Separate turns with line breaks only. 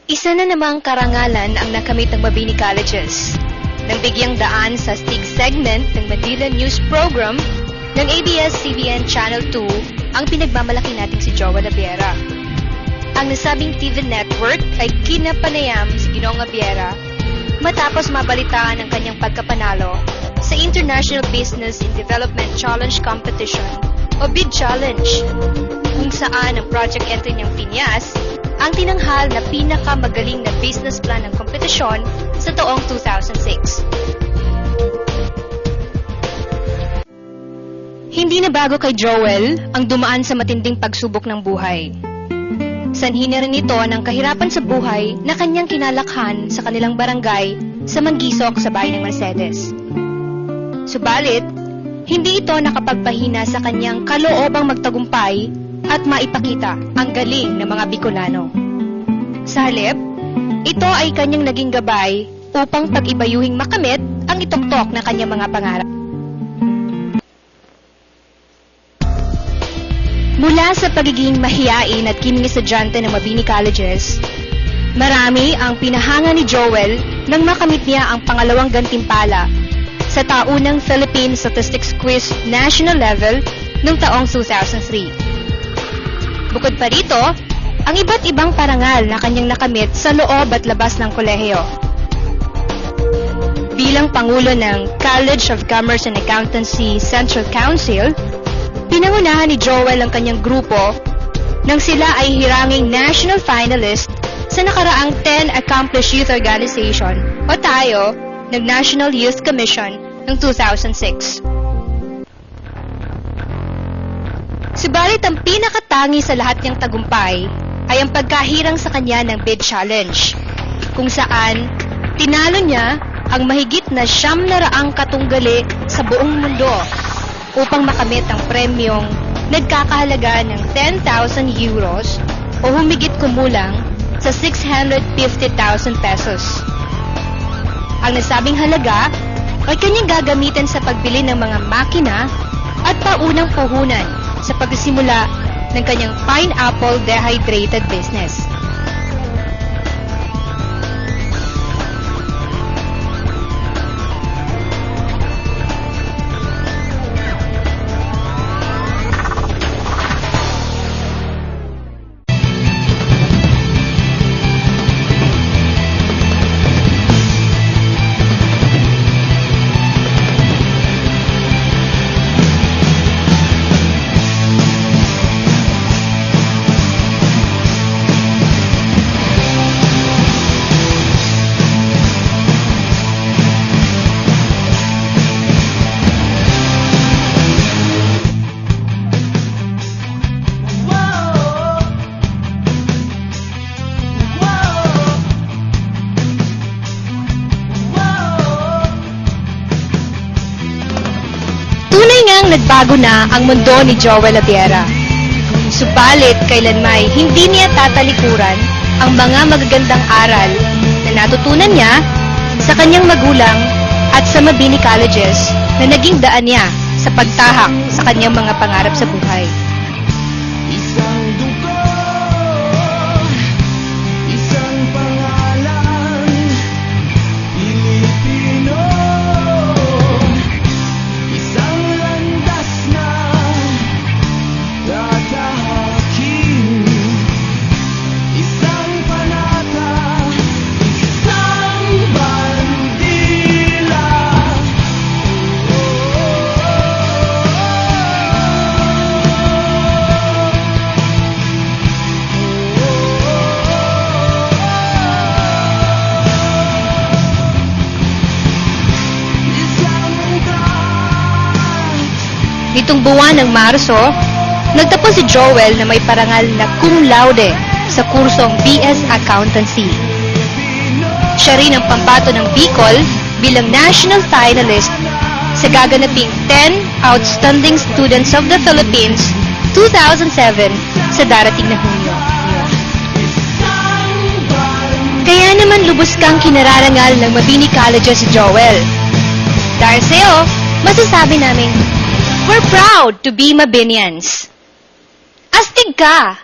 Isa na namang karangalan ang nakamit ng Mabini Colleges nang bigyang daan sa STIG segment ng Manila News Program ng ABS-CBN Channel 2 ang pinagmamalaki nating si Joel Abiera. Ang nasabing TV network ay kinapanayam si Ginoong Abiera matapos mabalitaan ang kanyang pagkapanalo sa International Business and Development Challenge Competition o BID Challenge, kung saan ang project entry niyang Piñas ang tinanghal na pinakamagaling na business plan ng kompetisyon sa taong 2006. Hindi na bago kay Joel ang dumaan sa matinding pagsubok ng buhay. Sanhi na rin ito ng kahirapan sa buhay na kanyang kinalakhan sa kanilang barangay sa Manggisok sa bayan ng Mercedes. Subalit, hindi ito nakapagpahina sa kanyang kaloobang magtagumpay at maipakita ang galing ng mga Bicolano. Sa halip, ito ay kanyang naging gabay upang pag-ibayuhing makamit ang itoktok ng kanyang mga pangarap. Mula sa pagiging mahiyain at kining estudyante ng Mabini Colleges, marami ang pinahanga ni Joel nang makamit niya ang pangalawang gantimpala sa taunang Philippine Statistics Quiz National Level noong taong 2003. Bukod pa rito, ang iba't ibang parangal na kanyang nakamit sa loob at labas ng kolehiyo. Bilang Pangulo ng College of Commerce and Accountancy Central Council, pinangunahan ni Joel ang kanyang grupo nang sila ay hiranging national finalist sa nakaraang 10 Accomplished Youth Organization o TAYO ng National Youth Commission noong 2006. Subalit ang pinakatangi sa lahat niyang tagumpay ay ang pagkahirang sa kanya ng BID Challenge, kung saan tinalo niya ang mahigit na 900 katunggali sa buong mundo upang makamit ang premyong nagkakahalaga ng 10,000 euros o humigit kumulang sa 650,000 pesos. Ang nasabing halaga ay kanyang gagamitin sa pagbili ng mga makina at paunang puhunan sa pagsisimula ng kanyang pineapple dehydrated business. Nagbago na ang mundo ni Joel Abiera. Subalit kailanmay hindi niya tatalikuran ang mga magagandang aral na natutunan niya sa kanyang magulang at sa Mabini Colleges na naging daan niya sa pagtahak sa kanyang mga pangarap sa buhay. Nitong buwan ng Marso, nagtapos si Joel na may parangal na cum laude sa kursong BS Accountancy. Siya rin ang pambato ng Bicol bilang national finalist sa gaganaping 10 Outstanding Students of the Philippines 2007 sa darating na Hunyo. Kaya naman lubos kang kinararangal ng Mabini Colleges si Joel. Dahil sa'yo, masasabi namin, we're proud to be Mabinians. Astig ka!